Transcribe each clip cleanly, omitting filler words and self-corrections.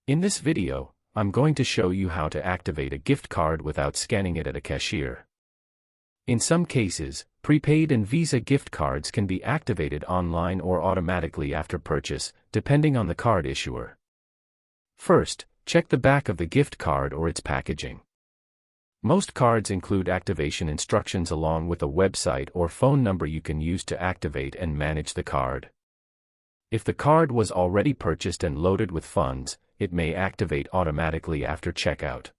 In this video, I'm going to show you how to activate a gift card without scanning it at a cashier. In some cases, prepaid and Visa gift cards can be activated online or automatically after purchase, depending on the card issuer. First, check the back of the gift card or its packaging. Most cards include activation instructions along with a website or phone number you can use to activate and manage the card. If the card was already purchased and loaded with funds, it may activate automatically after checkout.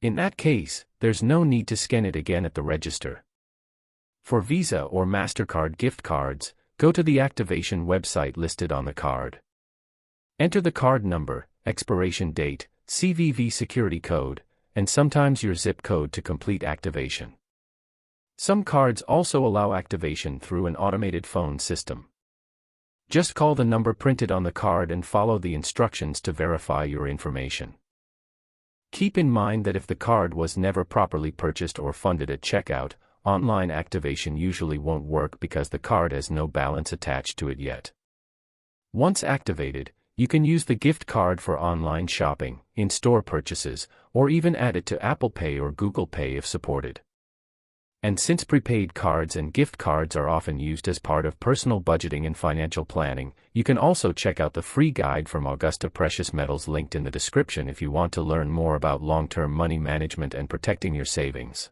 In that case, there's no need to scan it again at the register. For Visa or MasterCard gift cards, go to the activation website listed on the card. Enter the card number, expiration date, CVV security code, and sometimes your zip code to complete activation. Some cards also allow activation through an automated phone system. Just call the number printed on the card and follow the instructions to verify your information. Keep in mind that if the card was never properly purchased or funded at checkout, online activation usually won't work because the card has no balance attached to it yet. Once activated, you can use the gift card for online shopping, in-store purchases, or even add it to Apple Pay or Google Pay if supported. And since prepaid cards and gift cards are often used as part of personal budgeting and financial planning, you can also check out the free guide from Augusta Precious Metals linked in the description if you want to learn more about long-term money management and protecting your savings.